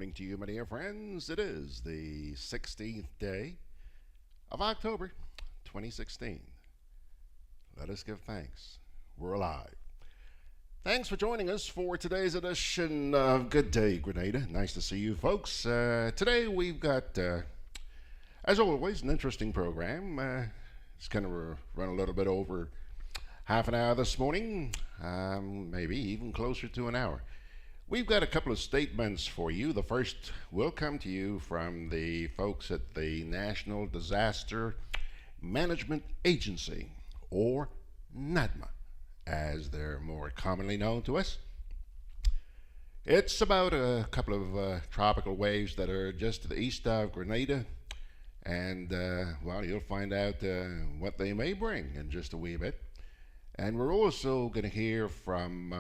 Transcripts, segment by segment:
morning to you, my dear friends. It is the 16th day of October 2016. Let us give thanks. We're alive. Thanks for joining us for today's edition of Good Day, Grenada. Nice to see you folks. Today we've got, as always, an interesting program. It's going to run a little bit over half an hour this morning, maybe even closer to an hour. We've got a couple of statements for you. The first will come to you from the folks at the National Disaster Management Agency, or NADMA, as they're more commonly known to us. It's about a couple of tropical waves that are just to the east of Grenada, and well, you'll find out what they may bring in just a wee bit. And we're also going to hear from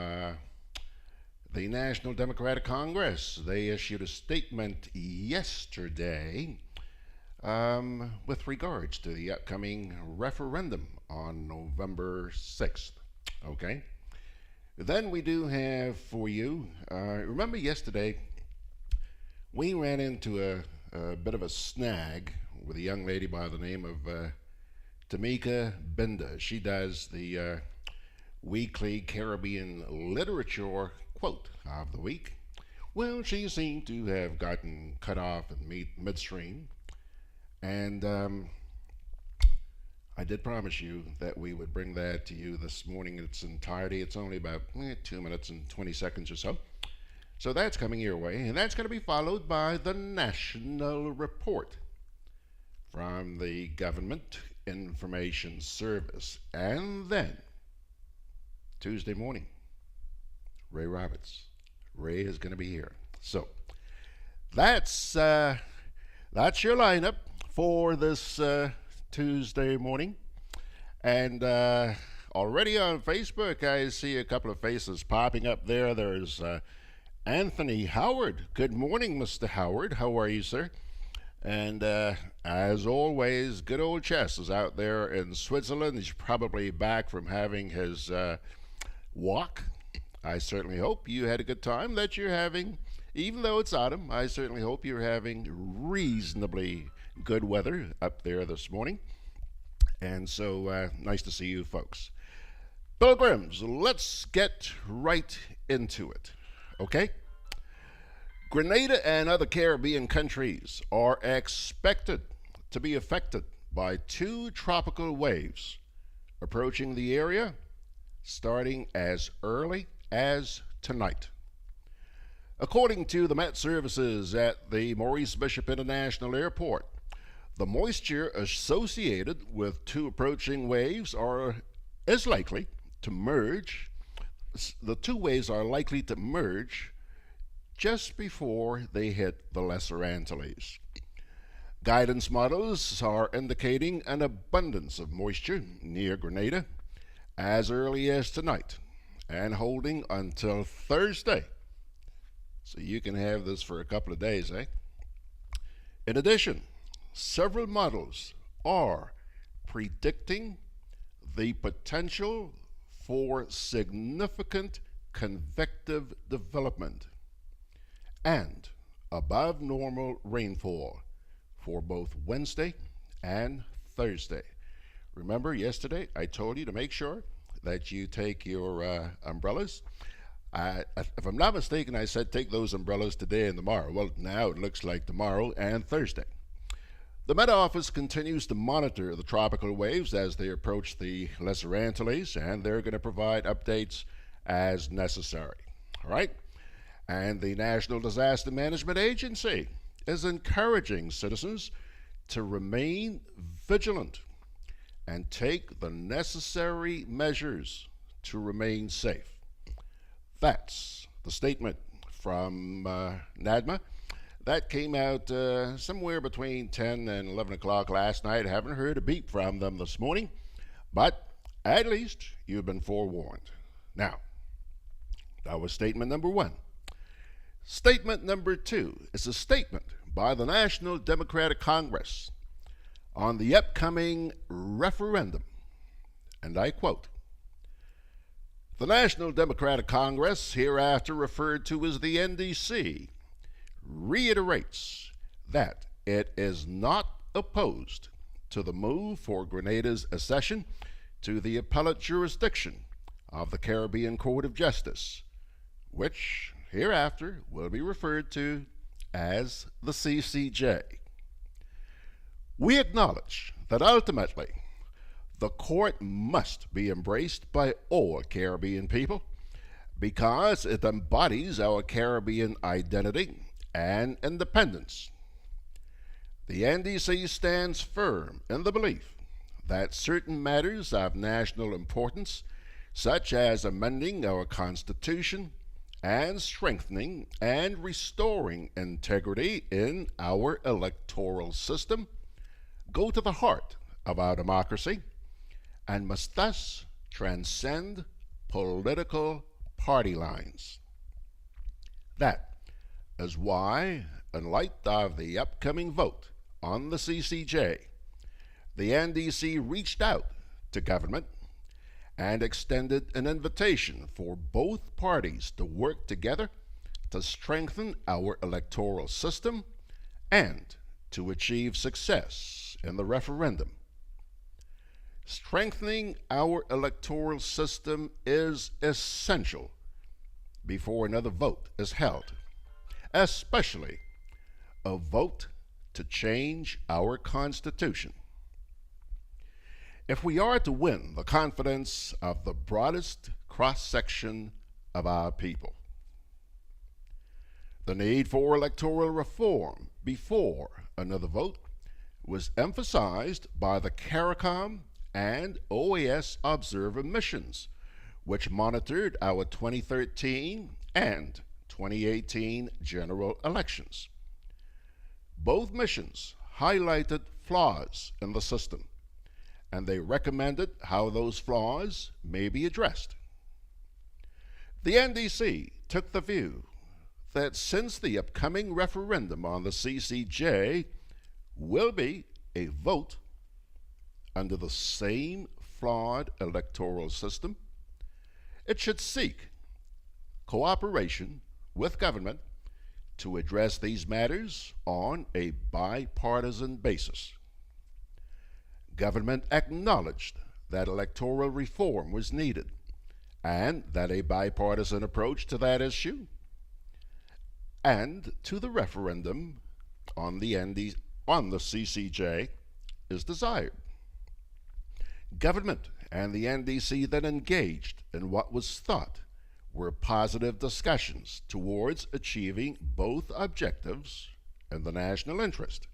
the National Democratic Congress. They issued a statement yesterday with regards to the upcoming referendum on November 6th. Okay? Then we do have for you, remember yesterday we ran into a bit of a snag with a young lady by the name of Tamika Binda. She does the weekly Caribbean literature quote of the week. Well, she seemed to have gotten cut off in midstream, and I did promise you that we would bring that to you this morning in its entirety. It's only about 2 minutes and 20 seconds or so. So that's coming your way, and that's going to be followed by the National Report from the Government Information Service. And then Tuesday morning, Ray Roberts. Ray is going to be here. So that's your lineup for this Tuesday morning. And already on Facebook, I see a couple of faces popping up there. There's Anthony Howard. Good morning, Mr. Howard. How are you, sir? And as always, good old Chess is out there in Switzerland. He's probably back from having his walk. I certainly hope you had a good time, that you're having, even though it's autumn. I certainly hope you're having reasonably good weather up there this morning. And so nice to see you folks. Pilgrims, let's get right into it. Okay? Grenada and other Caribbean countries are expected to be affected by 2 tropical waves approaching the area starting as early as tonight. According to the Met Services at the Maurice Bishop International Airport, the moisture associated with 2 approaching waves is likely to merge. The 2 waves are likely to merge just before they hit the Lesser Antilles. Guidance models are indicating an abundance of moisture near Grenada as early as tonight and holding until Thursday. So you can have this for a couple of days, eh? In addition, several models are predicting the potential for significant convective development and above normal rainfall for both Wednesday and Thursday. Remember yesterday I told you to make sure that you take your umbrellas. If I'm not mistaken, I said take those umbrellas today and tomorrow. Well, now it looks like tomorrow and Thursday. The Met Office continues to monitor the tropical waves as they approach the Lesser Antilles, and they're going to provide updates as necessary. All right? And the National Disaster Management Agency is encouraging citizens to remain vigilant and take the necessary measures to remain safe. That's the statement from NADMA. That came out somewhere between 10 and 11 o'clock last night. I haven't heard a beep from them this morning, but at least you've been forewarned. Now, that was statement number 1. Statement number 2 is a statement by the National Democratic Congress on the upcoming referendum, and I quote, "The National Democratic Congress, hereafter referred to as the NDC, reiterates that it is not opposed to the move for Grenada's accession to the appellate jurisdiction of the Caribbean Court of Justice, which hereafter will be referred to as the CCJ. We acknowledge that ultimately the court must be embraced by all Caribbean people because it embodies our Caribbean identity and independence. The NDC stands firm in the belief that certain matters of national importance, such as amending our Constitution and strengthening and restoring integrity in our electoral system, go to the heart of our democracy and must thus transcend political party lines. That is why, in light of the upcoming vote on the CCJ, the NDC reached out to government and extended an invitation for both parties to work together to strengthen our electoral system and to achieve success in the referendum. Strengthening our electoral system is essential before another vote is held, especially a vote to change our Constitution. If we are to win the confidence of the broadest cross-section of our people, the need for electoral reform before another vote was emphasized by the CARICOM and OAS observer missions, which monitored our 2013 and 2018 general elections. Both missions highlighted flaws in the system, and they recommended how those flaws may be addressed. The NDC took the view that since the upcoming referendum on the CCJ will be a vote under the same flawed electoral system, it should seek cooperation with government to address these matters on a bipartisan basis. Government acknowledged that electoral reform was needed and that a bipartisan approach to that issue and to the referendum on the CCJ is desired. Government and the NDC then engaged in what was thought were positive discussions towards achieving both objectives in the national interest.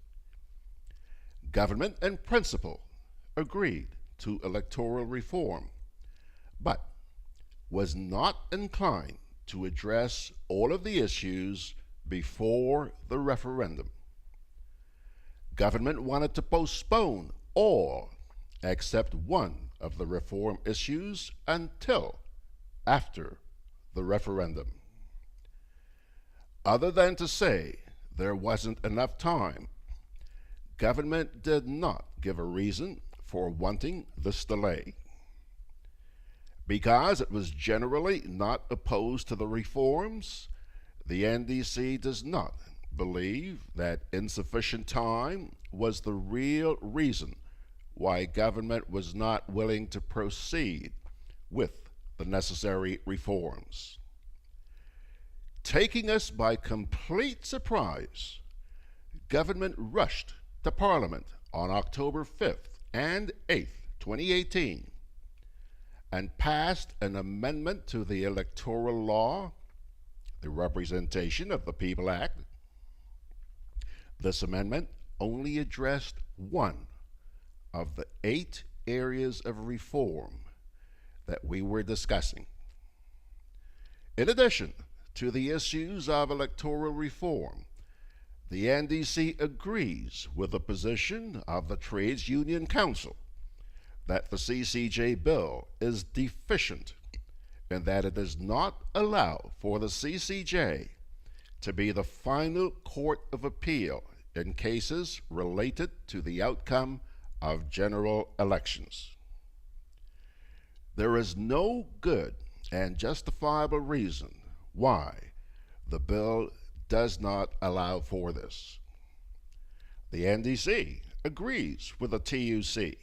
Government in principle agreed to electoral reform, but was not inclined to address all of the issues before the referendum. Government wanted to postpone all except one of the reform issues until after the referendum. Other than to say there wasn't enough time, government did not give a reason for wanting this delay. Because it was generally not opposed to the reforms, the NDC does not believe that insufficient time was the real reason why government was not willing to proceed with the necessary reforms. Taking us by complete surprise, government rushed to Parliament on October 5th and 8th, 2018, and passed an amendment to the electoral law, the Representation of the People Act. This amendment only addressed one of the 8 areas of reform that we were discussing. In addition to the issues of electoral reform, the NDC agrees with the position of the Trades Union Council that the CCJ bill is deficient in that it does not allow for the CCJ to be the final court of appeal in cases related to the outcome of general elections. There is no good and justifiable reason why the bill does not allow for this. The NDC agrees with the TUC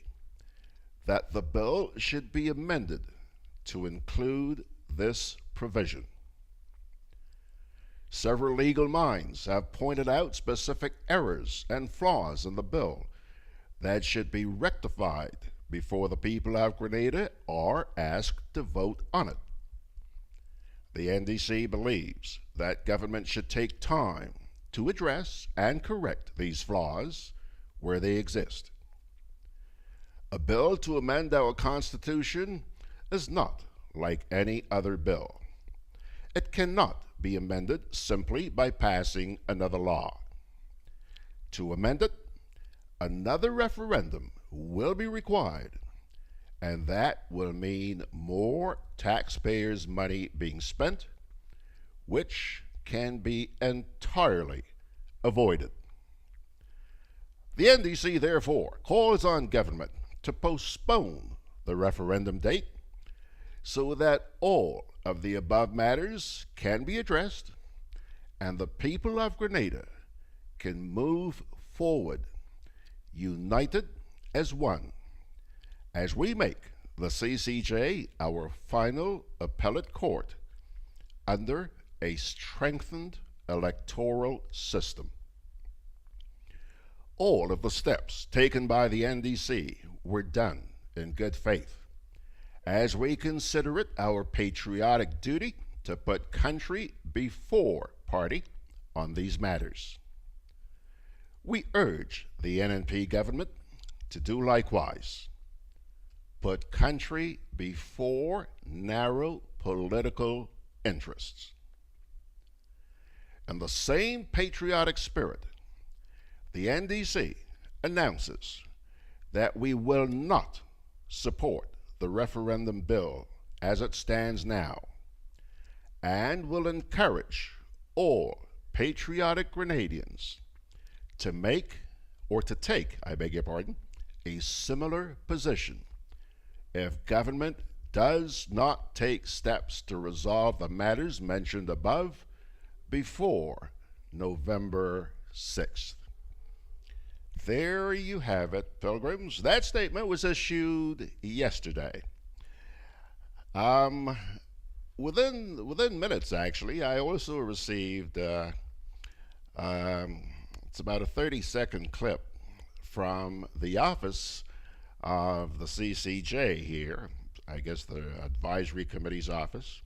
that the bill should be amended to include this provision. Several legal minds have pointed out specific errors and flaws in the bill that should be rectified before the people of Grenada are asked to vote on it. The NDC believes that government should take time to address and correct these flaws where they exist. A bill to amend our Constitution is not like any other bill. It cannot be amended simply by passing another law. To amend it, another referendum will be required, and that will mean more taxpayers' money being spent, which can be entirely avoided. The NDC, therefore, calls on government to postpone the referendum date so that all of the above matters can be addressed and the people of Grenada can move forward united as one as we make the CCJ our final appellate court under a strengthened electoral system. All of the steps taken by the NDC were done in good faith, as we consider it our patriotic duty to put country before party on these matters. We urge the NNP government to do likewise. Put country before narrow political interests. In the same patriotic spirit, the NDC announces that we will not support the referendum bill as it stands now, and will encourage all patriotic Grenadians to take, a similar position if government does not take steps to resolve the matters mentioned above before November 6th. There you have it, pilgrims. That statement was issued yesterday. Within minutes, actually, I also received it's about a 30-second clip from the office of the CCJ here, I guess the Advisory Committee's office,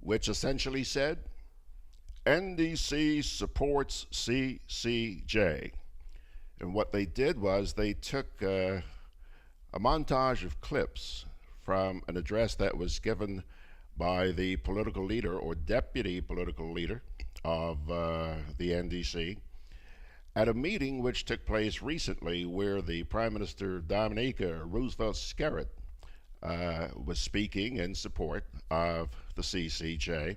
which essentially said, NDC supports CCJ. And what they did was they took a montage of clips from an address that was given by the political leader or deputy political leader of the NDC at a meeting which took place recently where the Prime Minister Dominica Roosevelt-Skerrit was speaking in support of the CCJ.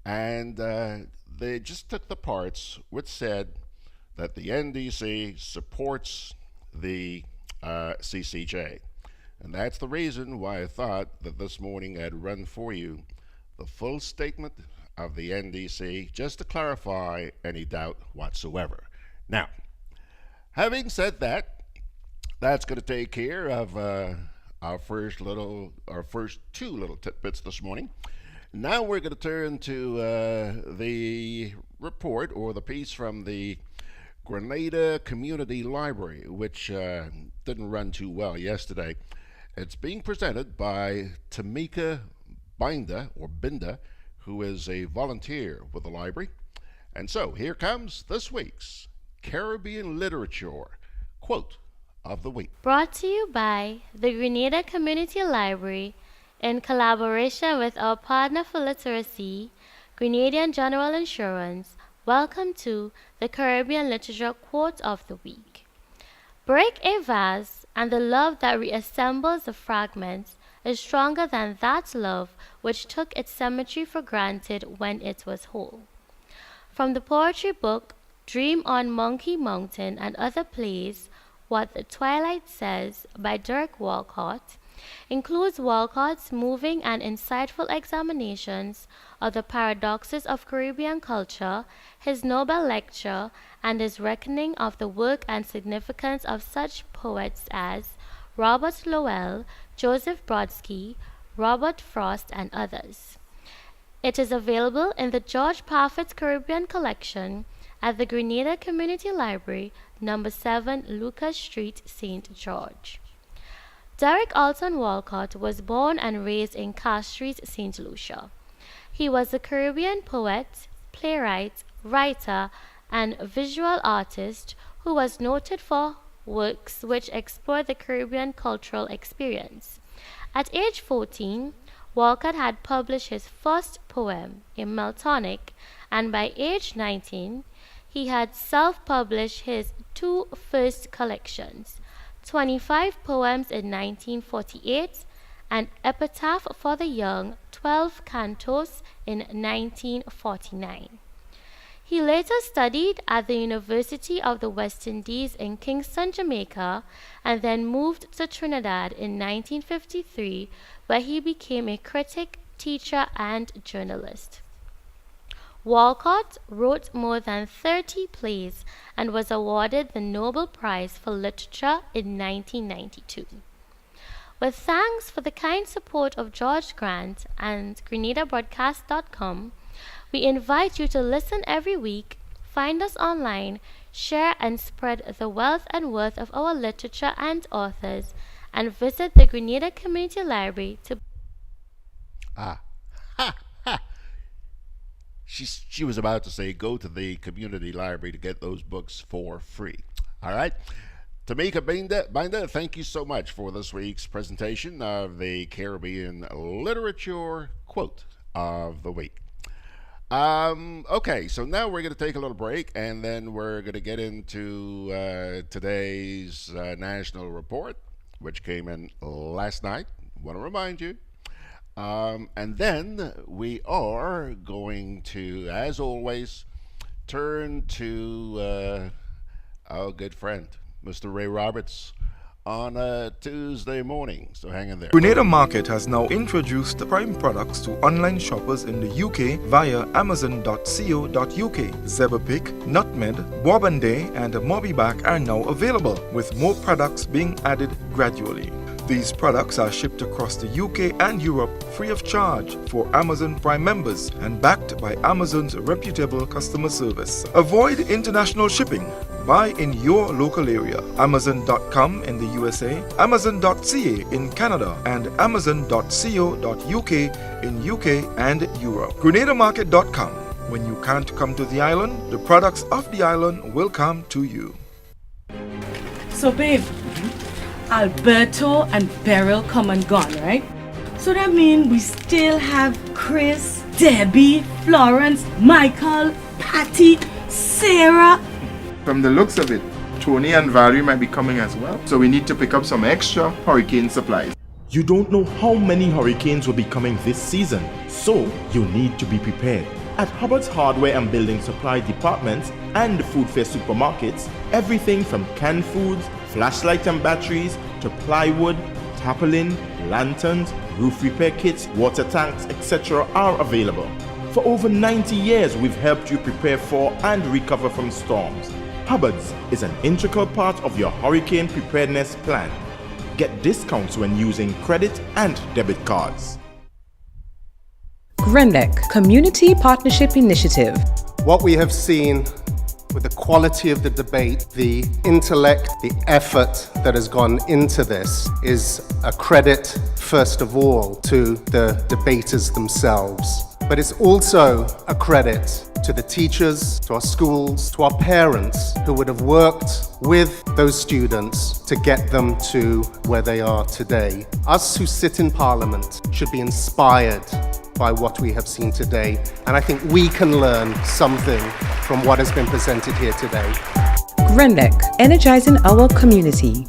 And they just took the parts which said that the NDC supports the CCJ. And that's the reason why I thought that this morning I'd run for you the full statement of the NDC, just to clarify any doubt whatsoever. Now, having said that, that's going to take care of our first two little tidbits this morning. Now we're going to turn to the report or the piece from the Grenada Community Library, which didn't run too well yesterday. It's being presented by Tamika Binda, who is a volunteer with the library. And so here comes this week's Caribbean Literature Quote of the Week. Brought to you by the Grenada Community Library in collaboration with our partner for literacy, Grenadian General Insurance. Welcome to the Caribbean Literature Quote of the Week. Break a vase, and the love that reassembles the fragments is stronger than that love which took its symmetry for granted when it was whole. From the poetry book Dream on Monkey Mountain and Other Plays, What the Twilight Says by Dirk Walcott, includes Walcott's moving and insightful examinations of the paradoxes of Caribbean culture, his Nobel lecture, and his reckoning of the work and significance of such poets as Robert Lowell, Joseph Brodsky, Robert Frost, and others. It is available in the George Parfit's Caribbean Collection at the Grenada Community Library, No. 7 Lucas Street, St. George. Derek Alton Walcott was born and raised in Castries, St. Lucia. He was a Caribbean poet, playwright, writer, and visual artist who was noted for works which explore the Caribbean cultural experience. At age 14, Walcott had published his first poem, in Meltonic, and by age 19, he had self-published his two first collections, 25 Poems in 1948 and Epitaph for the Young, 12 Cantos in 1949. He later studied at the University of the West Indies in Kingston, Jamaica, and then moved to Trinidad in 1953, where he became a critic, teacher, and journalist. Walcott wrote more than 30 plays and was awarded the Nobel Prize for Literature in 1992. With thanks for the kind support of George Grant and GRENADABROADCAST.com, we invite you to listen every week, find us online, share and spread the wealth and worth of our literature and authors, and visit the Grenada Community Library to... Ah, ha, ha. She was about to say, go to the community library to get those books for free. All right? Tamika Binder, thank you so much for this week's presentation of the Caribbean Literature Quote of the Week. Okay, so now we're going to take a little break, and then we're going to get into today's national report, which came in last night. I want to remind you. And then we are going to, as always, turn to our good friend, Mr. Ray Roberts, on a Tuesday morning. So hang in there. Grenada Market has now introduced the prime products to online shoppers in the UK via amazon.co.uk. Zebrapick, Nutmeg, Bourbonday, and Mobiback are now available, with more products being added gradually. These products are shipped across the UK and Europe free of charge for Amazon Prime members and backed by Amazon's reputable customer service. Avoid international shipping. Buy in your local area. Amazon.com in the USA, Amazon.ca in Canada, and Amazon.co.uk in UK and Europe. GrenadaMarket.com. When you can't come to the island, the products of the island will come to you. So babe, Alberto and Beryl come and gone, right? So that means we still have Chris, Debbie, Florence, Michael, Patty, Sarah. From the looks of it, Tony and Valerie might be coming as well. So we need to pick up some extra hurricane supplies. You don't know how many hurricanes will be coming this season, so you need to be prepared. At Hubbard's Hardware and Building Supply departments and the Food Fair supermarkets, everything from canned foods, flashlights and batteries, to plywood, tarpaulin, lanterns, roof repair kits, water tanks, etc. are available. For over 90 years, we've helped you prepare for and recover from storms. Hubbard's is an integral part of your hurricane preparedness plan. Get discounts when using credit and debit cards. GRENADA Community Partnership Initiative. What we have seen with the quality of the debate, the intellect, the effort that has gone into this is a credit, first of all, to the debaters themselves. But it's also a credit to the teachers, to our schools, to our parents who would have worked with those students to get them to where they are today. Us who sit in Parliament should be inspired by what we have seen today, and I think we can learn something from what has been presented here today. GRENADA, energizing our community.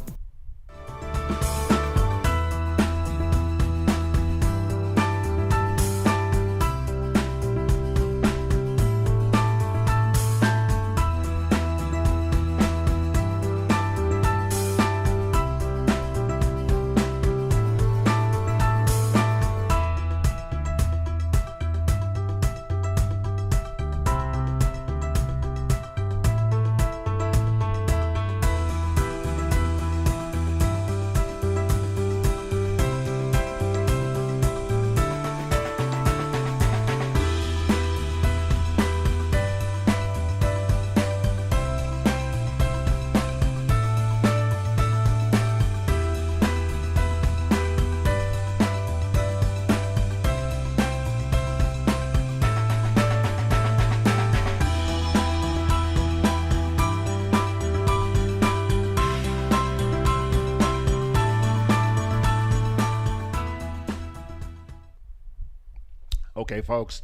Okay, folks,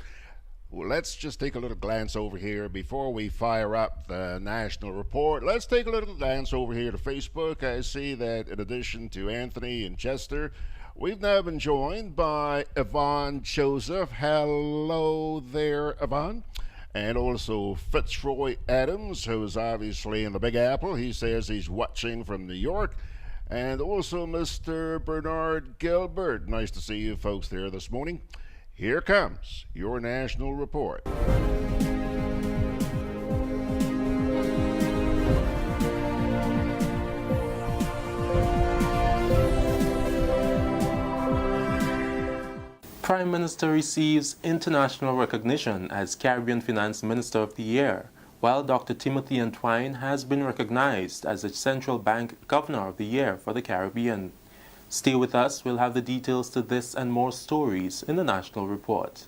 well, let's just take a little glance over here before we fire up the national report. Let's take a little glance over here to Facebook. I see that in addition to Anthony and Chester, we've now been joined by Yvonne Joseph. Hello there, Yvonne. And also Fitzroy Adams, who's obviously in the Big Apple. He says he's watching from New York. And also Mr. Bernard Gilbert. Nice to see you folks there this morning. Here comes your national report. Prime Minister receives international recognition as Caribbean Finance Minister of the Year, while Dr. Timothy Entwine has been recognized as the Central Bank Governor of the Year for the Caribbean. Stay with us, we'll have the details to this and more stories in the National Report.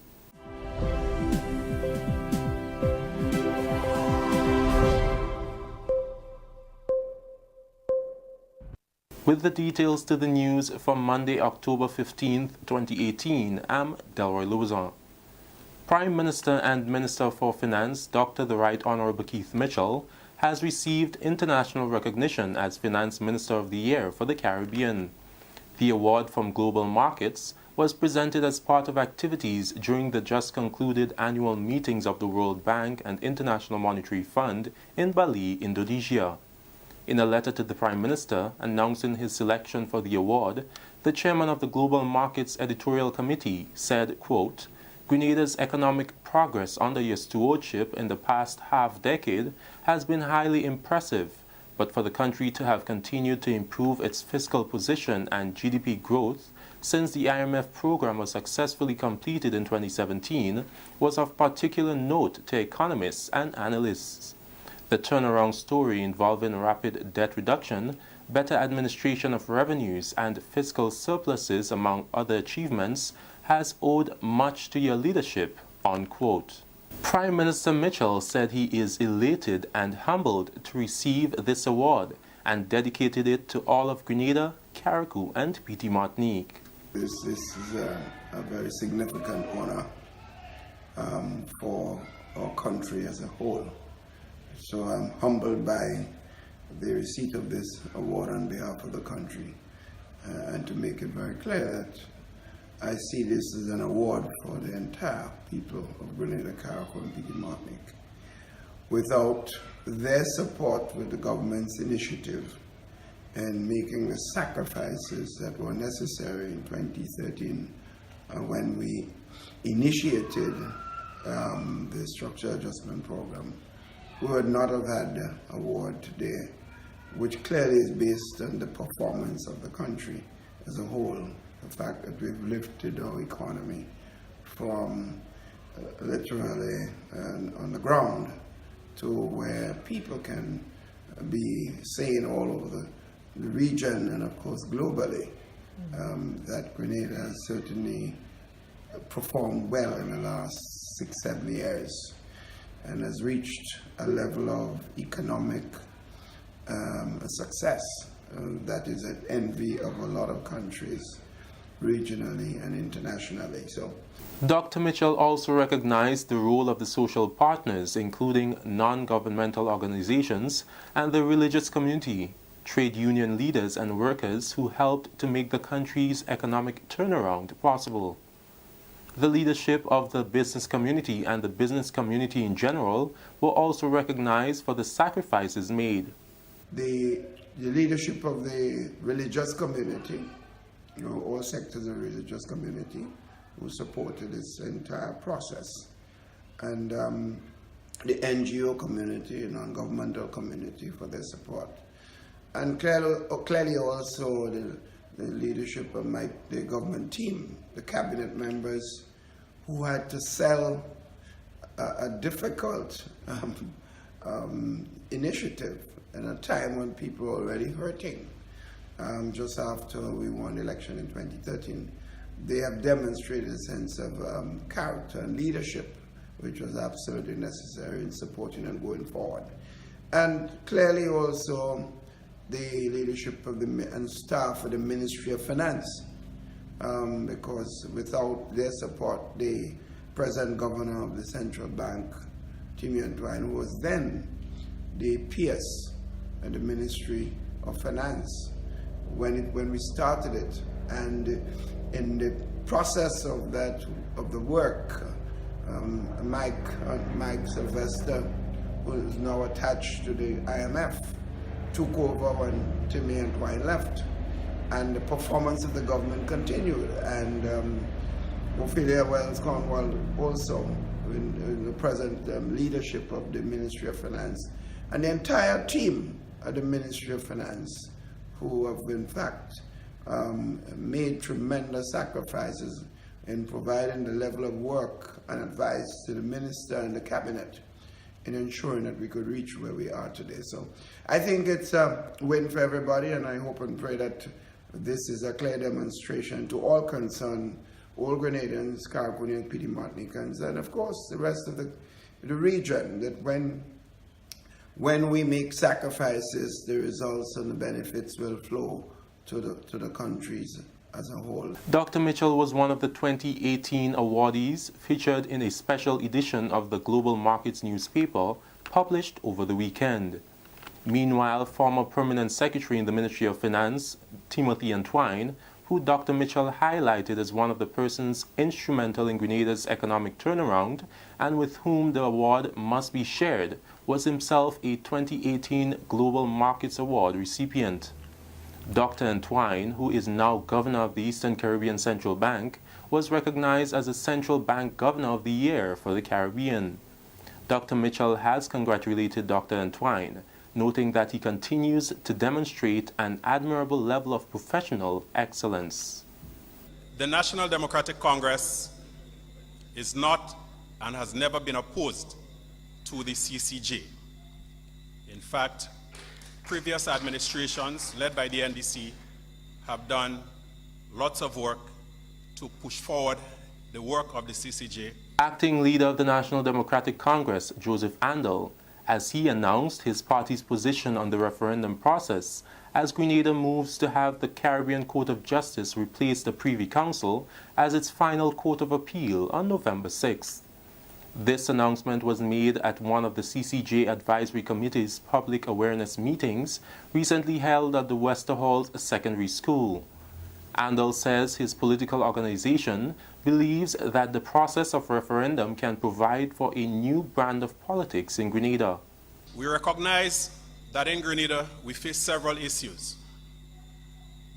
With the details to the news from Monday, October 15th, 2018, I'm Delroy Louison. Prime Minister and Minister for Finance, Dr. the Right Honorable Keith Mitchell, has received international recognition as Finance Minister of the Year for the Caribbean. The award from Global Markets was presented as part of activities during the just concluded annual meetings of the World Bank and International Monetary Fund in Bali, Indonesia. In a letter to the Prime Minister announcing his selection for the award, the chairman of the Global Markets Editorial Committee said, quote, "Grenada's economic progress under your stewardship in the past half-decade has been highly impressive, but for the country to have continued to improve its fiscal position and GDP growth since the IMF program was successfully completed in 2017 was of particular note to economists and analysts. The turnaround story involving rapid debt reduction, better administration of revenues, and fiscal surpluses, among other achievements, has owed much to your leadership," unquote. Prime Minister Mitchell said he is elated and humbled to receive this award and dedicated it to all of Grenada, Carriacou, and Petite Martinique. This is a very significant honor for our country as a whole. So I'm humbled by the receipt of this award on behalf of the country, and to make it very clear that I see this as an award for the entire people of Grenada, Carriacou, and Petite Martinique. Without their support with the government's initiative and making the sacrifices that were necessary in 2013 when we initiated the Structural Adjustment Program, we would not have had the award today, which clearly is based on the performance of the country as a whole. The fact that we've lifted our economy from literally on the ground to where people can be seen all over the region and of course globally, that Grenada has certainly performed well in the last 6-7 years and has reached a level of economic success that is an envy of a lot of countries regionally and internationally. So, Dr. Mitchell also recognized the role of the social partners, including non-governmental organizations and the religious community, trade union leaders and workers who helped to make the country's economic turnaround possible. The leadership of the business community and the business community in general were also recognized for the sacrifices made. The leadership of the religious community, all sectors of the religious community, who supported this entire process, and the NGO community, non-governmental community, for their support, and clearly also the leadership of the government team, the cabinet members, who had to sell a difficult initiative in a time when people were already hurting. Just after we won the election in 2013, they have demonstrated a sense of character and leadership, which was absolutely necessary in supporting and going forward. And clearly also the leadership of and staff of the Ministry of Finance, because without their support, they present governor of the central bank, Timmy Antwine, who was then the PS at the Ministry of Finance when we started it. And in the process of the work, Mike Sylvester, who is now attached to the IMF, took over when Timmy Antwine left, and the performance of the government continued. And Ophelia Wells Cornwall also in the present leadership of the Ministry of Finance, and the entire team at the Ministry of Finance, who have in fact made tremendous sacrifices in providing the level of work and advice to the minister and the cabinet in ensuring that we could reach where we are today. So I think it's a win for everybody, and I hope and pray that this is a clear demonstration to all concerned, all Grenadians, Caribbean, PD Martinicans, and of course the rest of the region, that when we make sacrifices, the results and the benefits will flow to the countries as a whole. Dr. Mitchell was one of the 2018 awardees featured in a special edition of the Global Markets newspaper published over the weekend. Meanwhile, former Permanent Secretary in the Ministry of Finance, Timothy Antwine, who Dr. Mitchell highlighted as one of the persons instrumental in Grenada's economic turnaround and with whom the award must be shared, was himself a 2018 Global Markets Award recipient. Dr. Antwine, who is now Governor of the Eastern Caribbean Central Bank, was recognized as the Central Bank Governor of the Year for the Caribbean. Dr. Mitchell has congratulated Dr. Antwine, noting that he continues to demonstrate an admirable level of professional excellence. The National Democratic Congress is not and has never been opposed to the CCJ. In fact, previous administrations led by the NDC have done lots of work to push forward the work of the CCJ. Acting leader of the National Democratic Congress, Joseph Andel, as he announced his party's position on the referendum process as Grenada moves to have the Caribbean Court of Justice replace the Privy Council as its final court of appeal on November 6th. This announcement was made at one of the CCJ Advisory Committee's public awareness meetings recently held at the Westerhall Secondary School. Andel says his political organization believes that the process of referendum can provide for a new brand of politics in Grenada. We recognize that in Grenada we face several issues,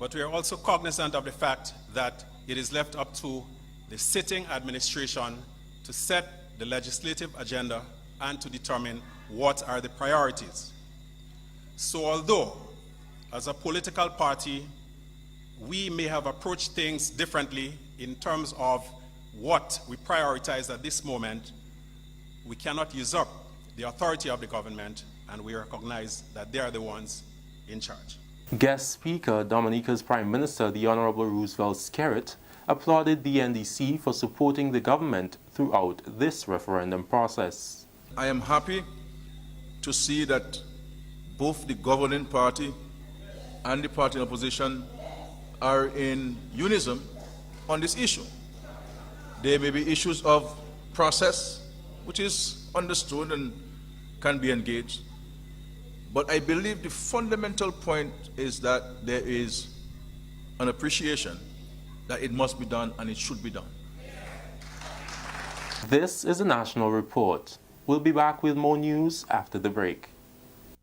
but we are also cognizant of the fact that it is left up to the sitting administration to set the legislative agenda and to determine what are the priorities. So although as a political party we may have approached things differently in terms of what we prioritize at this moment, we cannot usurp the authority of the government, and we recognize that they are the ones in charge. Guest speaker, Dominica's Prime Minister, the Honorable Roosevelt Skerrit, applauded the NDC for supporting the government throughout this referendum process. I am happy to see that both the governing party and the party in opposition are in unison on this issue. There may be issues of process, which is understood and can be engaged, but I believe the fundamental point is that there is an appreciation that it must be done and it should be done. This is a national report. We'll be back with more news after the break.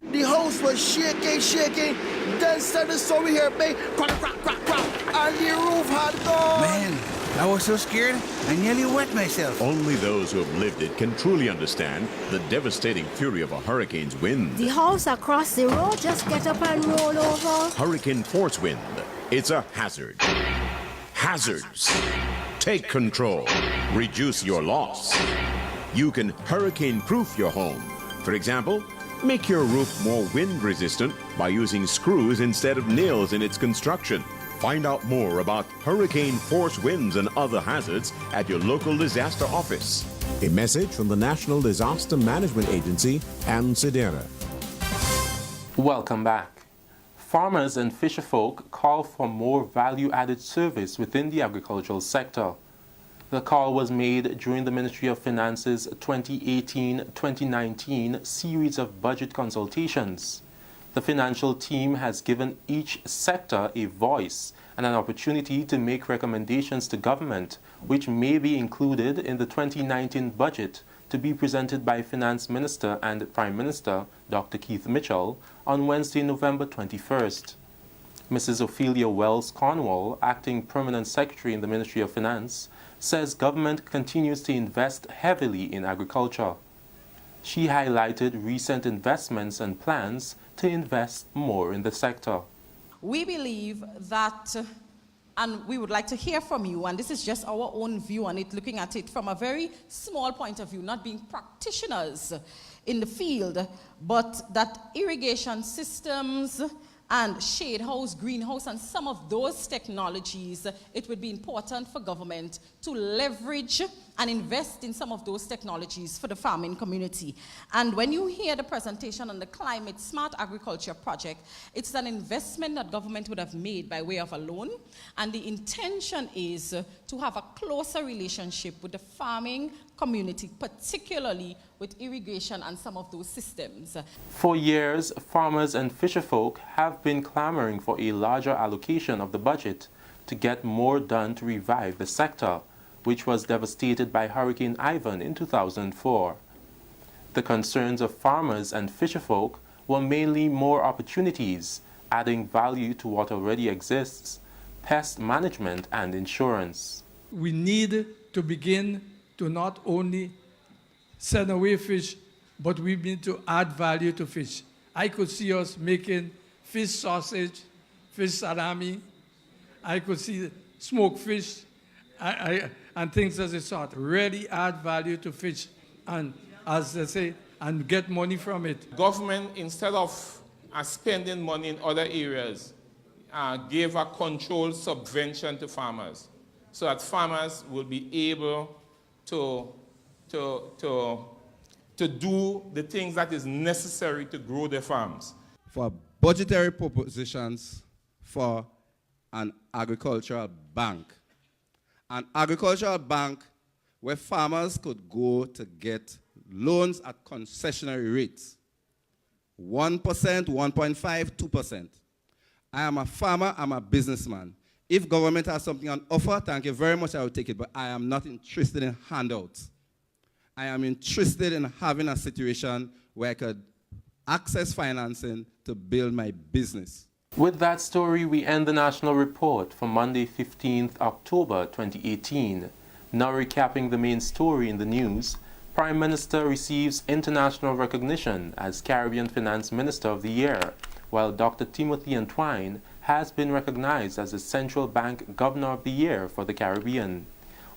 The house was shaking. Then suddenly saw we hear bang, crack, and the roof had gone. Man, I was so scared, I nearly wet myself. Only those who have lived it can truly understand the devastating fury of a hurricane's wind. The house across the road just get up and roll over. Hurricane force wind. It's a hazard. Hazards. Take control. Reduce your loss. You can hurricane-proof your home. For example, make your roof more wind-resistant by using screws instead of nails in its construction. Find out more about hurricane force winds and other hazards at your local disaster office. A message from the National Disaster Management Agency and SEDERA. Welcome back. Farmers and fisherfolk call for more value-added service within the agricultural sector. The call was made during the Ministry of Finance's 2018-2019 series of budget consultations. The financial team has given each sector a voice and an opportunity to make recommendations to government, which may be included in the 2019 budget to be presented by Finance Minister and Prime Minister Dr. Keith Mitchell on Wednesday, November 21st. Mrs. Ophelia Wells Cornwall, Acting Permanent Secretary in the Ministry of Finance, says government continues to invest heavily in agriculture. She highlighted recent investments and plans to invest more in the sector. We believe that, and we would like to hear from you, and this is just our own view on it, looking at it from a very small point of view, not being practitioners in the field, but that irrigation systems and shade house, greenhouse, and some of those technologies, it would be important for government to leverage and invest in some of those technologies for the farming community. And when you hear the presentation on the Climate Smart Agriculture Project, it's an investment that government would have made by way of a loan, and the intention is to have a closer relationship with the farming community, particularly with irrigation and some of those systems. For years, farmers and fisherfolk have been clamoring for a larger allocation of the budget to get more done to revive the sector, which was devastated by Hurricane Ivan in 2004. The concerns of farmers and fisherfolk were mainly more opportunities, adding value to what already exists, pest management and insurance. We need to begin to not only send away fish, but we need to add value to fish. I could see us making fish sausage, fish salami. I could see smoked fish and things as a sort. Really add value to fish and, as they say, and get money from it. Government, instead of spending money in other areas, gave a controlled subvention to farmers so that farmers will be able to do the things that is necessary to grow their farms. For budgetary propositions for an agricultural bank. An agricultural bank where farmers could go to get loans at concessionary rates. 1%, 1.5%, 2%. I am a farmer, I'm a businessman. If government has something on offer, thank you very much, I will take it, but I am not interested in handouts. I am interested in having a situation where I could access financing to build my business. With that story, we end the National Report for Monday, 15th October 2018. Now recapping the main story in the news, Prime Minister receives international recognition as Caribbean Finance Minister of the Year, while Dr. Timothy Antwine has been recognized as the Central Bank Governor of the Year for the Caribbean.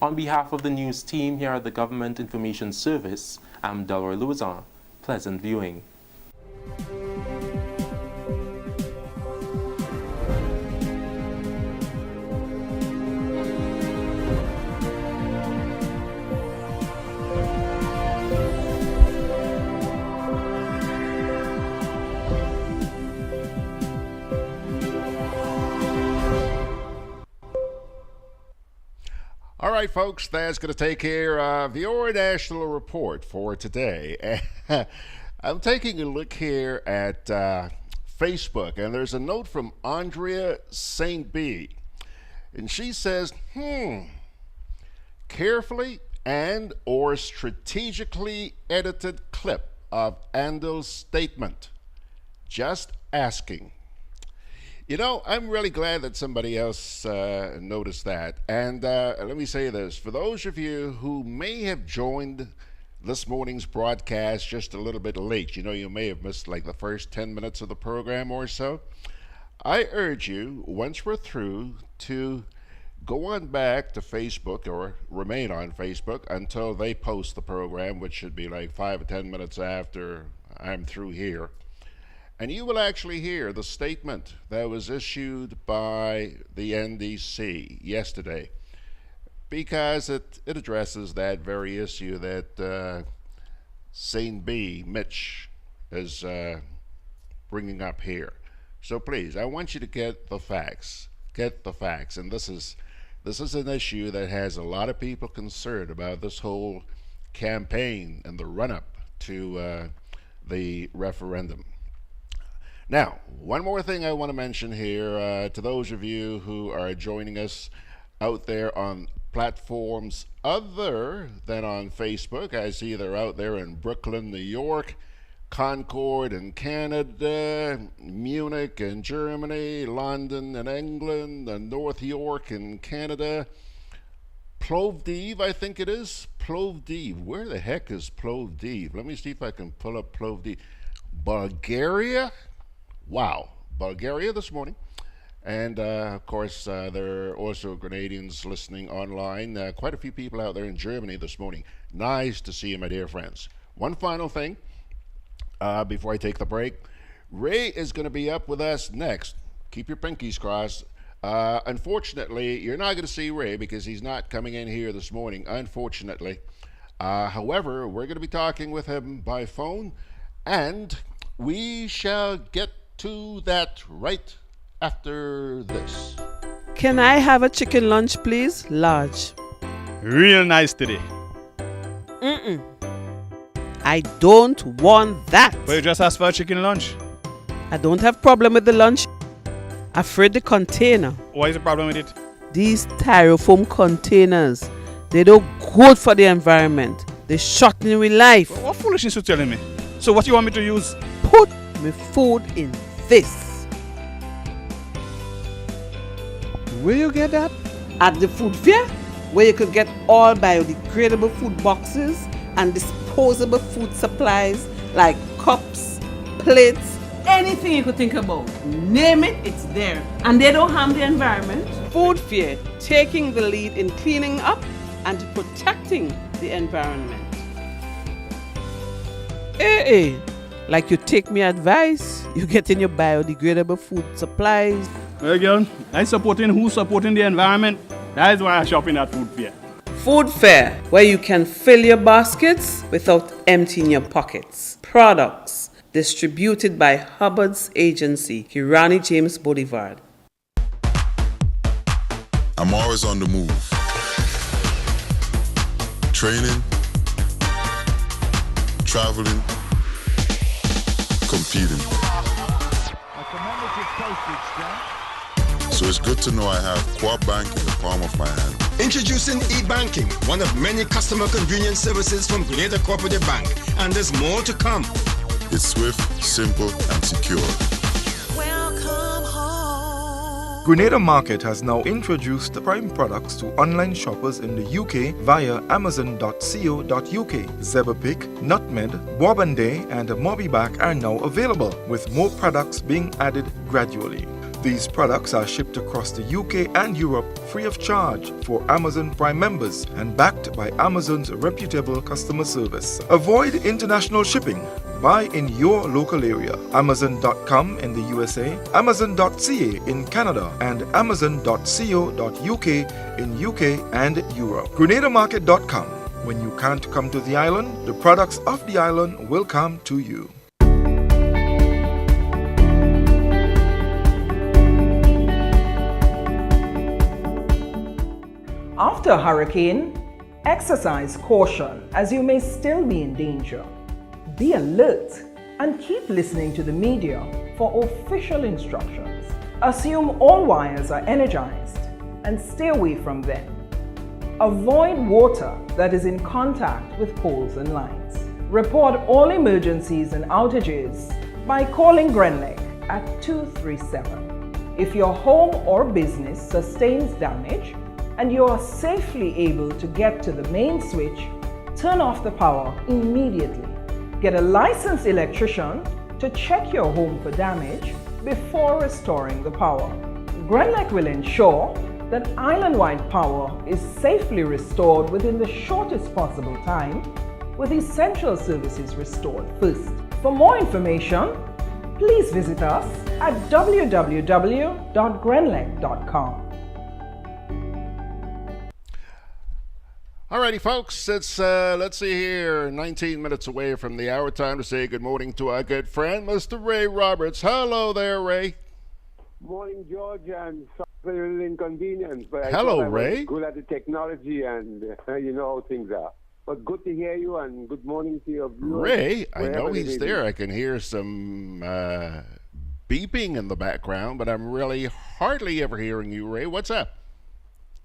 On behalf of the news team here at the Government Information Service, I'm Delroy Louison. Pleasant viewing. All right, folks, that's going to take care of your National Report for today. I'm taking a look here at Facebook, and there's a note from Andrea St. B. And she says, carefully and or strategically edited clip of Andel's statement. Just asking. You know, I'm really glad that somebody else noticed that. And let me say this. For those of you who may have joined this morning's broadcast just a little bit late, you know, you may have missed like the first 10 minutes of the program or so, I urge you, once we're through, to go on back to Facebook or remain on Facebook until they post the program, which should be like 5 or 10 minutes after I'm through here. And you will actually hear the statement that was issued by the NDC yesterday, because it addresses that very issue that St. B. Mitch is bringing up here. So please, I want you to get the facts. Get the facts. And this is this is an issue that has a lot of people concerned about this whole campaign and the run-up to the referendum. Now, one more thing I want to mention here to those of you who are joining us out there on platforms other than on Facebook. I see they're out there in Brooklyn, New York, Concord in Canada, Munich in Germany, London in England, and North York in Canada. Plovdiv, I think it is. Plovdiv. Where the heck is Plovdiv? Let me see if I can pull up Plovdiv. Bulgaria? Wow. Bulgaria this morning. And, of course, there are also Grenadians listening online. Quite a few people out there in Germany this morning. Nice to see you, my dear friends. One final thing before I take the break. Ray is going to be up with us next. Keep your pinkies crossed. Unfortunately, you're not going to see Ray because he's not coming in here this morning, unfortunately. However, we're going to be talking with him by phone, and we shall get to that right after this. Can I have a chicken lunch, please? Large. Real nice today. I don't want that. But you just asked for a chicken lunch. I don't have problem with the lunch. Afraid the container. What is the problem with it? These styrofoam containers, they don't good for the environment. They shorten with life. What foolishness you telling me? So what you want me to use? Put my food in this. Where you get that? At the food fair, where you could get all biodegradable food boxes and disposable food supplies like cups, plates, anything you could think about. Name it, it's there. And they don't harm the environment. Food fair, taking the lead in cleaning up and protecting the environment. Hey, like you take me advice, you get in your biodegradable food supplies. Well, girl, I supporting who supporting the environment. That is why I shop in at food fair. Food fair, where you can fill your baskets without emptying your pockets. Products distributed by Hubbard's agency, Kirani James Boulevard. I'm always on the move. Training, traveling, competing. So it's good to know I have Co-op Bank in the palm of my hand. Introducing e-banking, one of many customer convenience services from Grenada Cooperative Bank, and there's more to come. It's swift, simple, and secure. Grenada Market has now introduced the Prime products to online shoppers in the UK via amazon.co.uk. Zebrapick, Nutmeg, Bourbonday and Mobiback are now available, with more products being added gradually. These products are shipped across the UK and Europe free of charge for Amazon Prime members and backed by Amazon's reputable customer service. Avoid international shipping. Buy in your local area. Amazon.com in the USA, Amazon.ca in Canada, and Amazon.co.uk in UK and Europe. GrenadaMarket.com. When you can't come to the island, the products of the island will come to you. After a hurricane, exercise caution as you may still be in danger. Be alert and keep listening to the media for official instructions. Assume all wires are energized and stay away from them. Avoid water that is in contact with poles and lines. Report all emergencies and outages by calling GRENADA at 237. If your home or business sustains damage, and you are safely able to get to the main switch, turn off the power immediately. Get a licensed electrician to check your home for damage before restoring the power. GRENADA will ensure that island-wide power is safely restored within the shortest possible time, with essential services restored first. For more information, please visit us at www.grenlec.com. Alrighty, folks, it's, let's see here, 19 minutes away from the hour. Time to say good morning to our good friend, Mr. Ray Roberts. Hello there, Ray. Morning, George, and for a little inconvenience, but I Hello, thought I Ray. was good at the technology, and you know how things are. But good to hear you, and good morning to your viewers. Ray, I know wherever they he's may there. be. I can hear some beeping in the background, but I'm really hardly ever hearing you, Ray. What's up?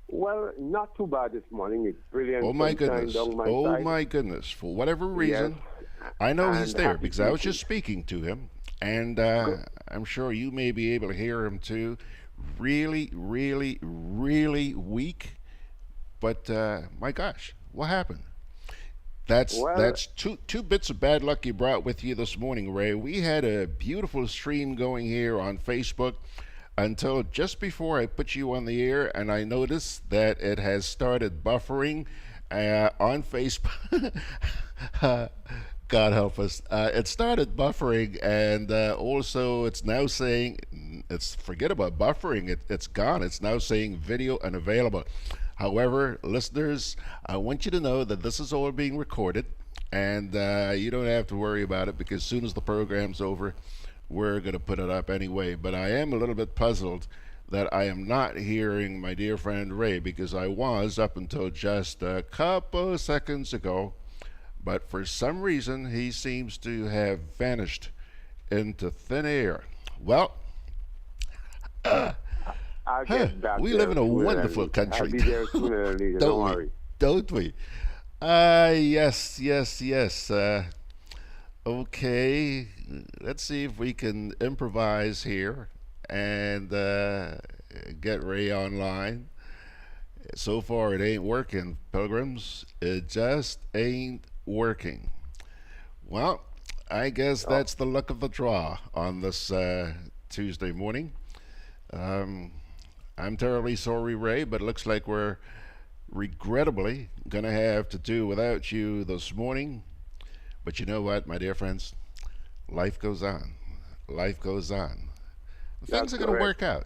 Well, not too bad this morning. It's brilliant. Oh my sunshine goodness! down my Oh side. my goodness! For whatever reason, Yes. I know he's And there happy because I was speaking. just speaking to him, and I'm sure you may be able to hear him too. Really, really, really weak. But my gosh, what happened? That's two bits of bad luck you brought with you this morning, Ray. We had a beautiful stream going here on Facebook until just before I put you on the air, and I noticed that it has started buffering on Facebook. God help us. It started buffering, and also it's now saying, forget about buffering, it's gone. It's now saying video unavailable. However, listeners, I want you to know that this is all being recorded, and you don't have to worry about it because as soon as the program's over, we're going to put it up anyway. But I am a little bit puzzled that I am not hearing my dear friend Ray, because I was up until just a couple of seconds ago. But for some reason, he seems to have vanished into thin air. Well, I'll get back we there live in a sooner than wonderful later. country. I'll be there sooner than later. Don't worry. Don't we? Yes. Okay, let's see if we can improvise here and get Ray online. So far, it ain't working, pilgrims. It just ain't working. Well, I guess that's the luck of the draw on this Tuesday morning. I'm terribly sorry, Ray, but it looks like we're regrettably going to have to do without you this morning. But you know what, my dear friends? Life goes on. Life goes on. Things are going to work out.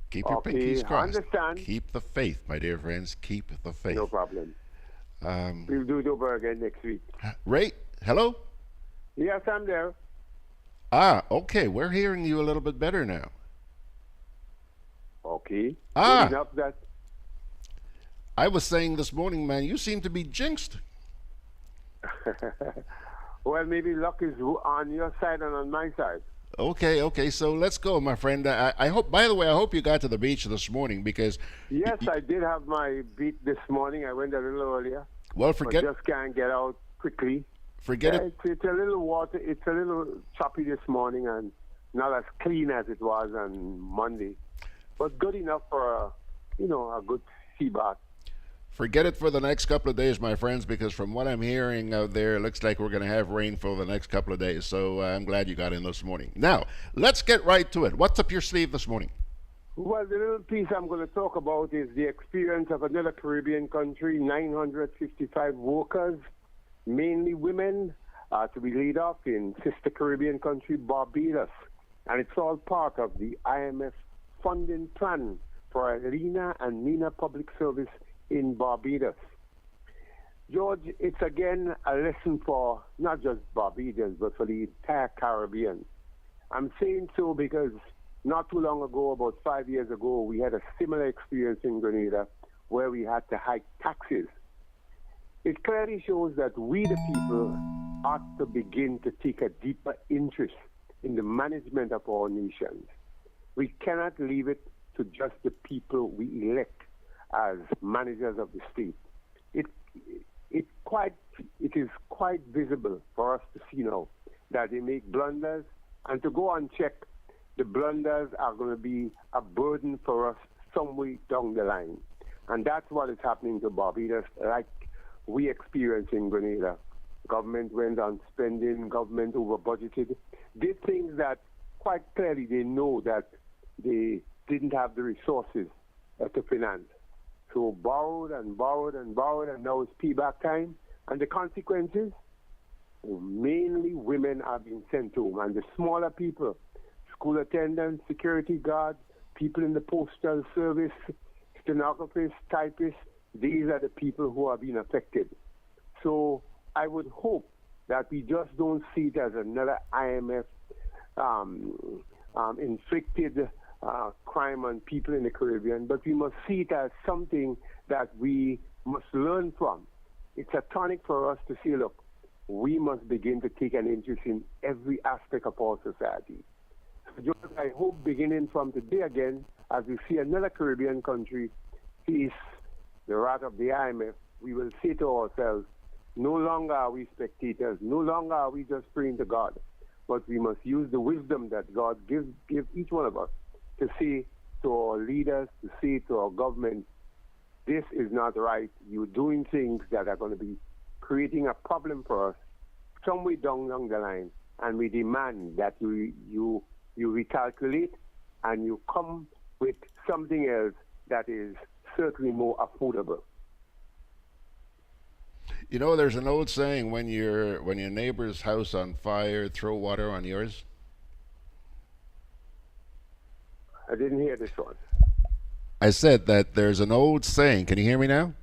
Keep your pinkies crossed. Understand. Keep the faith, my dear friends. Keep the faith. No problem. We'll do it over again next week. Ray, hello? Yes, I'm there. Okay. We're hearing you a little bit better now. Okay. Ah. Good enough that. I was saying this morning, man, you seem to be jinxed. Well, maybe luck is on your side and on my side. Okay, so let's go, my friend. I hope, by the way, I hope you got to the beach this morning because... Yes, I did have my beat this morning. I went a little earlier. Well, forget... But just can't get out quickly. Forget it. It's a little water. It's a little choppy this morning and not as clean as it was on Monday. But good enough for, a good sea bath. Forget it for the next couple of days, my friends, because from what I'm hearing out there, it looks like we're going to have rain for the next couple of days. So I'm glad you got in this morning. Now, let's get right to it. What's up your sleeve this morning? Well, the little piece I'm going to talk about is the experience of another Caribbean country, 955 workers, mainly women, to be laid off in sister Caribbean country, Barbados. And it's all part of the IMF funding plan for Alina and Nina Public Service in Barbados. George, it's again a lesson for not just Barbadians, but for the entire Caribbean. I'm saying so because not too long ago, about 5 years ago, we had a similar experience in Grenada where we had to hike taxes. It clearly shows that we, the people, ought to begin to take a deeper interest in the management of our nations. We cannot leave it to just the people we elect as managers of the state. It is quite visible for us to see now that they make blunders, and to go unchecked, the blunders are going to be a burden for us some way down the line. And that's what is happening to Barbados, like we experienced in Grenada. Government went on spending, government over budgeted, did things that quite clearly they know that they didn't have the resources to finance. So borrowed, and now it's payback time. And the consequences, mainly women are being sent home. And the smaller people, school attendants, security guards, people in the postal service, stenographers, typists, these are the people who are being affected. So I would hope that we just don't see it as another IMF inflicted crime on people in the Caribbean, but we must see it as something that we must learn from. It's a tonic for us to see, look, we must begin to take an interest in every aspect of our society. So, George, I hope beginning from today again, as we see another Caribbean country face the wrath of the IMF, we will say to ourselves, no longer are we spectators, no longer are we just praying to God, but we must use the wisdom that God gives each one of us to say to our leaders, to say to our government, this is not right. You're doing things that are going to be creating a problem for us somewhere down the line, and we demand that you recalculate and you come with something else that is certainly more affordable. You know, there's an old saying: when your neighbor's house on fire, throw water on yours. I didn't hear this one. I said that there's an old saying. Can you hear me now?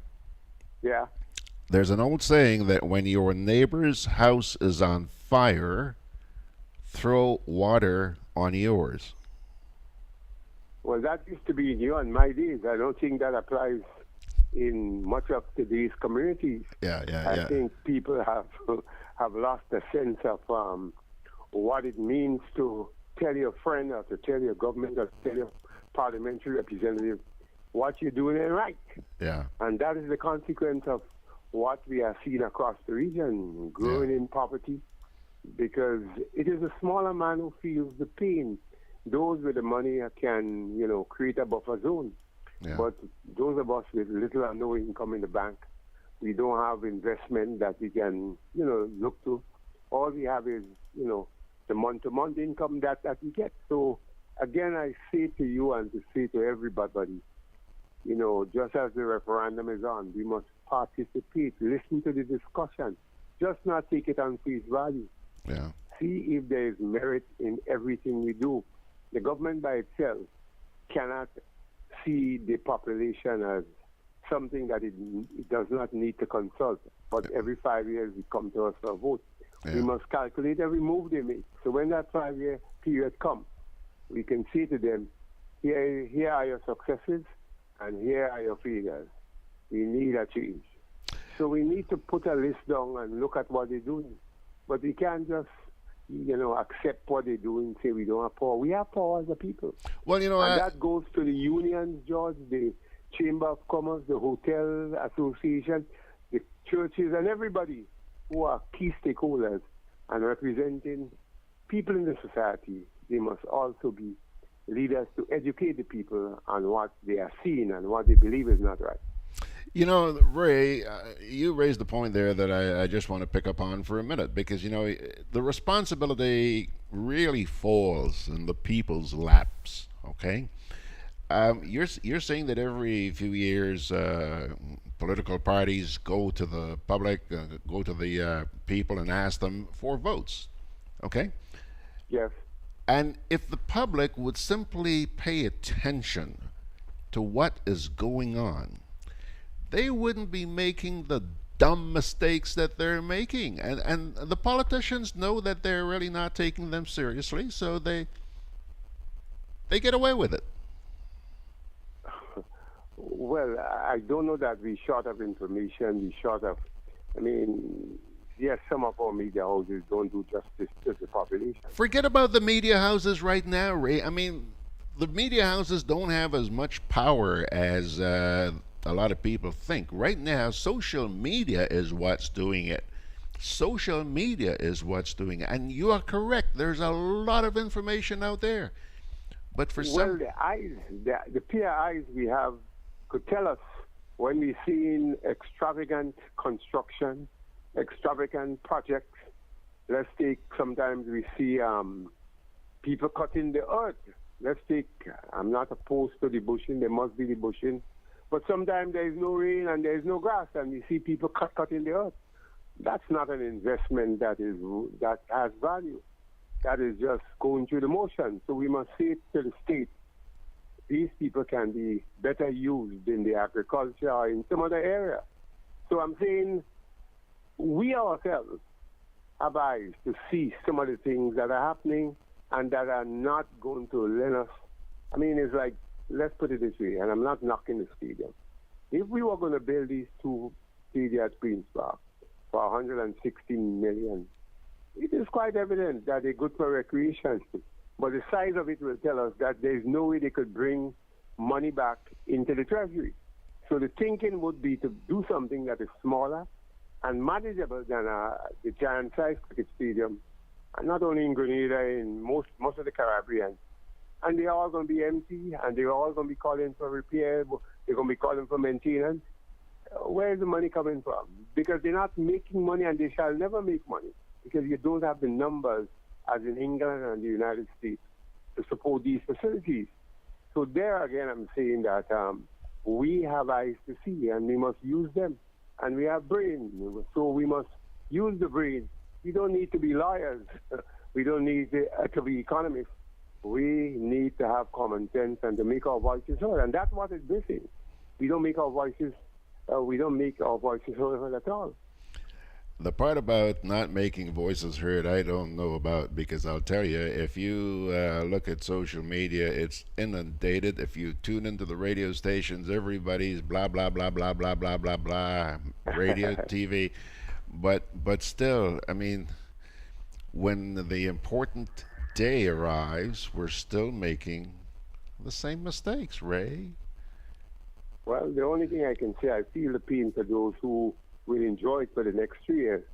Yeah. There's an old saying that when your neighbor's house is on fire, throw water on yours. Well, that used to be in you and my days. I don't think that applies in much of today's communities. I think people have lost a sense of what it means to tell your friend or to tell your government or to tell your parliamentary representative what you're doing ain't right. Yeah. And that is the consequence of what we are seeing across the region, growing in poverty, because it is a smaller man who feels the pain. Those with the money can, create a buffer zone. Yeah. But those of us with little or no income in the bank, we don't have investment that we can, look to. All we have is, the month-to-month income that we get. So, again, I say to you and to say to everybody, just as the referendum is on, we must participate, listen to the discussion, just not take it on face value. Yeah. See if there is merit in everything we do. The government by itself cannot see the population as something that it does not need to consult. But every 5 years we come to us for a vote. Yeah. We must calculate every move they make. So when that 5-year period comes, we can say to them, here are your successes and here are your failures. We need a change. So we need to put a list down and look at what they're doing. But we can't just, accept what they do and say we don't have power. We have power as a people. Well, and that goes to the unions, George, the Chamber of Commerce, the Hotel Association, the churches, and everybody who are key stakeholders and representing people in the society. They must also be leaders to educate the people on what they are seeing and what they believe is not right. Ray, you raised the point there that I just want to pick up on for a minute, because, the responsibility really falls in the people's laps, okay? You're saying that every few years political parties go to the public, go to the people and ask them for votes, okay? Yes. And if the public would simply pay attention to what is going on, they wouldn't be making the dumb mistakes that they're making. And the politicians know that they're really not taking them seriously, so they get away with it. Well, I don't know that we're short of information, yes, some of our media houses don't do justice to the population. Forget about the media houses right now, Ray. The media houses don't have as much power as a lot of people think. Right now, social media is what's doing it. Social media is what's doing it. And you are correct. There's a lot of information out there. But for some... the peer eyes we have could tell us when we're seeing extravagant construction, extravagant projects. Let's take, sometimes we see people cutting the earth. Let's take, I'm not opposed to the bushing, there must be the bushing, but sometimes there is no rain and there is no grass, and we see people cutting the earth. That's not an investment that has value. That is just going through the motion. So we must say to the state, these people can be better used in the agriculture or in some other area. So I'm saying we ourselves have eyes to see some of the things that are happening and that are not going to lend us I mean, it's like, let's put it this way, and I'm not knocking the stadium. If we were going to build these two stadiums at Queen's Park for $116 million, it is quite evident that they're good for recreation. But the size of it will tell us that there's no way they could bring money back into the treasury. So the thinking would be to do something that is smaller and manageable than the giant-sized cricket stadium, and not only in Grenada, in most of the Caribbean. And they're all going to be empty, and they're all going to be calling for repair. They're going to be calling for maintenance. Where is the money coming from? Because they're not making money, and they shall never make money, because you don't have the numbers, as in England and the United States, to support these facilities. So there again, I'm saying that we have eyes to see, and we must use them. And we have brains, so we must use the brain. We don't need to be lawyers. We don't need to be economists. We need to have common sense and to make our voices heard, and that's what is missing. We don't make our voices heard at all. The part about not making voices heard, I don't know about, because I'll tell you, if you look at social media, it's inundated. If you tune into the radio stations, everybody's blah, blah, blah, blah, blah, blah, blah, blah, radio, TV. But still, I mean, when the important day arrives, we're still making the same mistakes, Ray. Well, the only thing I can say, I feel the pain for those who will enjoy it for the next 3 years.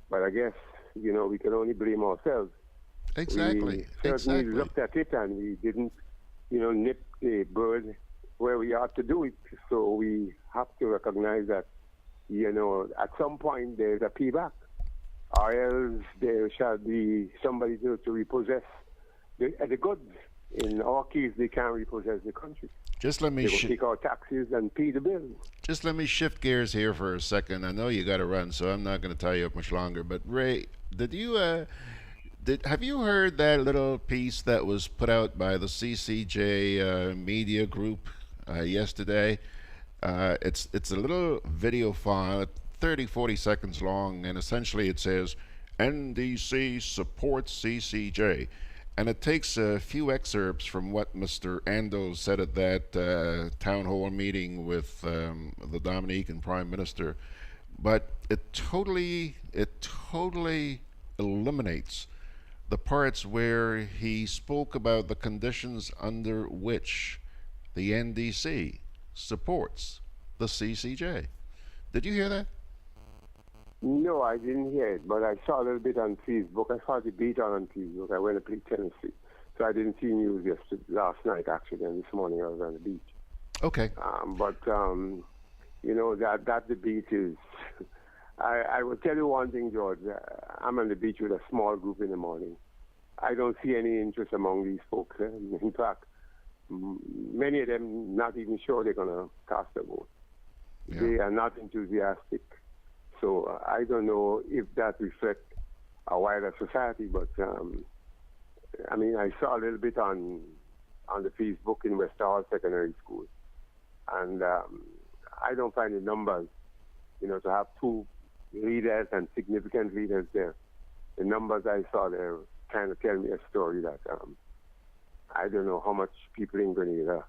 But I guess, we can only blame ourselves. Exactly. We certainly looked at it and we didn't, nip the bird where we ought to do it. So we have to recognize that, at some point there's a payback. Or else there shall be somebody to repossess the goods. In our case, they can't repossess the country. Just let me take our taxes and pay the bills. Just let me shift gears here for a second. I know you got to run, so I'm not going to tie you up much longer. But Ray, have you heard that little piece that was put out by the CCJ media group yesterday? It's a little video file, 30-40 seconds long, and essentially it says NDC supports CCJ. And it takes a few excerpts from what Mr. Ando said at that town hall meeting with the Dominican Prime Minister, but it totally eliminates the parts where he spoke about the conditions under which the NDC supports the CCJ. Did you hear that? No, I didn't hear it, but I saw a little bit on Facebook. I saw the debate on Facebook. I went to play Tennessee, so I didn't see news last night, actually, and this morning I was on the beach. Okay. But that debate is... I will tell you one thing, George. I'm on the beach with a small group in the morning. I don't see any interest among these folks. In fact, many of them not even sure they're going to cast a vote. Yeah. They are not enthusiastic. So I don't know if that reflects a wider society, but I saw a little bit on the Facebook in West Hall Secondary School, and I don't find the numbers, to have two leaders and significant leaders there. The numbers I saw there kind of tell me a story that I don't know how much people in Grenada.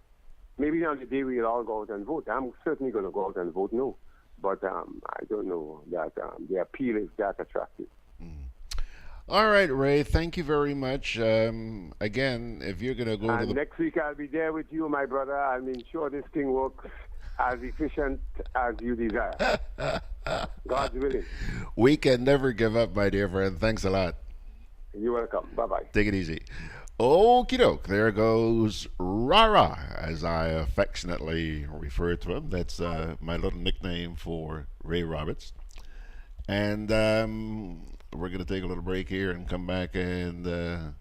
Maybe on the day we'll all go out and vote. I'm certainly going to go out and vote no. But I don't know that the appeal is that attractive. All right, Ray, thank you very much. Again, if you're going to go to the... next week I'll be there with you, my brother. I'll ensure this thing works as efficient as you desire. God's willing. We can never give up, my dear friend. Thanks a lot. You're welcome. Bye-bye. Take it easy. Okie doke, there goes Rara, as I affectionately refer to him. That's my little nickname for Ray Roberts. And we're going to take a little break here and come back and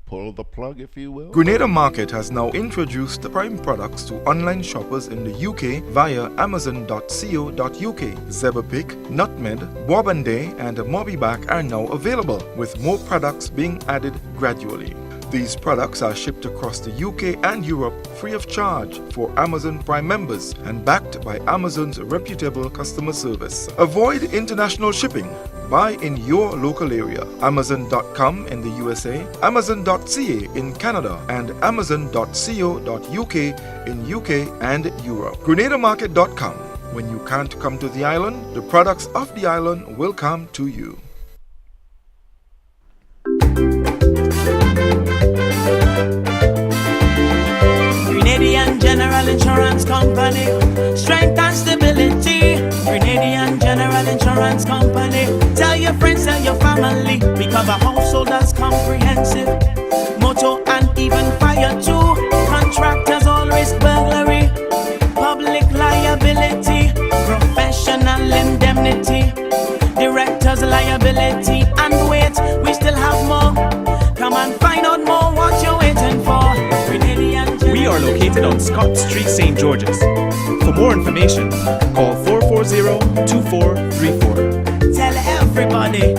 pull the plug, if you will. Grenada Market has now introduced the Prime products to online shoppers in the UK via amazon.co.uk. Zebrapick, Nutmeg, Bourbonday, and Mobiback are now available, with more products being added gradually. These products are shipped across the UK and Europe free of charge for Amazon Prime members and backed by Amazon's reputable customer service. Avoid international shipping. Buy in your local area. Amazon.com in the USA, Amazon.ca in Canada, and Amazon.co.uk in UK and Europe. GRENADAMarket.com. When you can't come to the island, the products of the island will come to you. Grenadian General Insurance Company, strength and stability. Grenadian General Insurance Company, tell your friends, tell your family. We cover householders comprehensive, motor and even fire too. Contractors all risk burglary, public liability, professional indemnity, directors liability. And wait, we still have more. Come and find out more what you're waiting for. We are located on Scott Street, St. George's. For more information, call 440-2434. Tell everybody.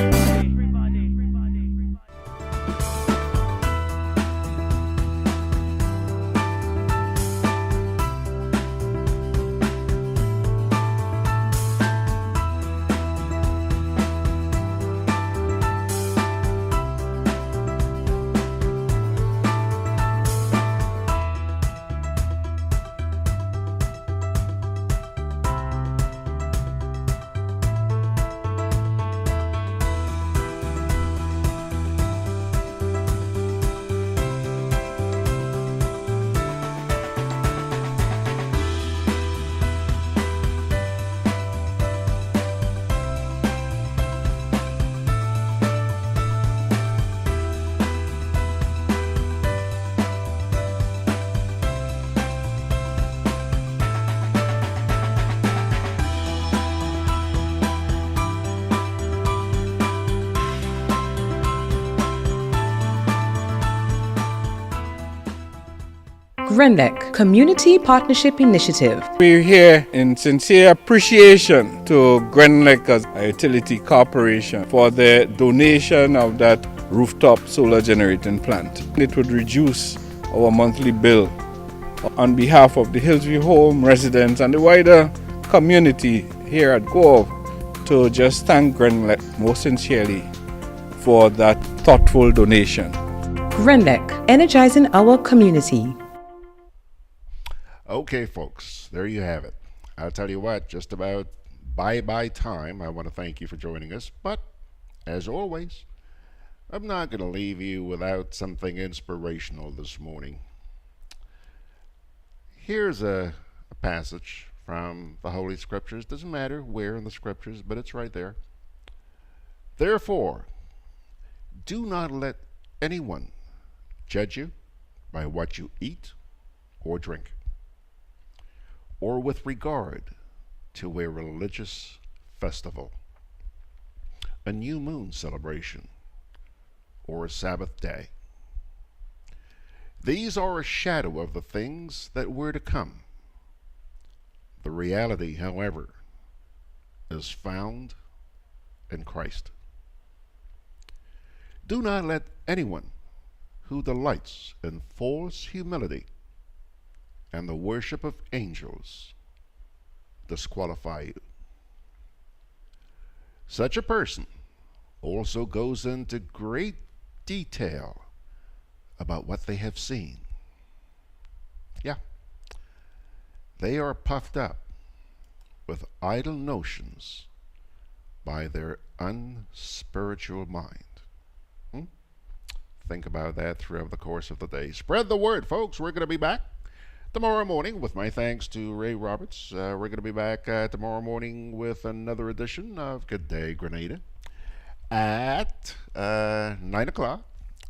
GRENADA Community Partnership Initiative. We're here in sincere appreciation to GRENADA Utility Corporation for the donation of that rooftop solar generating plant. It would reduce our monthly bill. On behalf of the Hillsview Home residents and the wider community here at Gove, to just thank GRENADA most sincerely for that thoughtful donation. GRENADA, energizing our community. Okay, folks, there you have it. I'll tell you what, just about bye-bye time. I want to thank you for joining us, but as always, I'm not going to leave you without something inspirational this morning. Here's a passage from the Holy Scriptures. Doesn't matter where in the Scriptures, but it's right there. Therefore, do not let anyone judge you by what you eat or drink, or with regard to a religious festival, a new moon celebration, or a Sabbath day. These are a shadow of the things that were to come. The reality, however, is found in Christ. Do not let anyone who delights in false humility and the worship of angels disqualify you. Such a person also goes into great detail about what they have seen. Yeah, they are puffed up with idle notions by their unspiritual mind. Think about that throughout the course of the day. Spread the word, folks. We're going to be back tomorrow morning, with my thanks to Ray Roberts. We're going to be back tomorrow morning with another edition of Gudday, Grenada at 9 o'clock.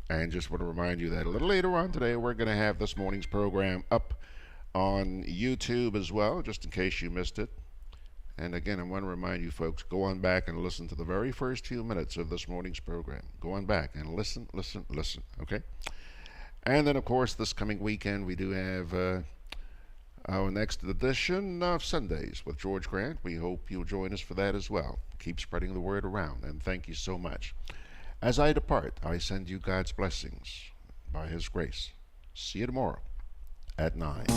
And just want to remind you that a little later on today, we're going to have this morning's program up on YouTube as well, just in case you missed it. And again, I want to remind you folks, go on back and listen to the very first few minutes of this morning's program. Go on back and listen, okay? And then, of course, this coming weekend, we do have our next edition of Sundays with George Grant. We hope you'll join us for that as well. Keep spreading the word around, and thank you so much. As I depart, I send you God's blessings by His grace. See you tomorrow at 9.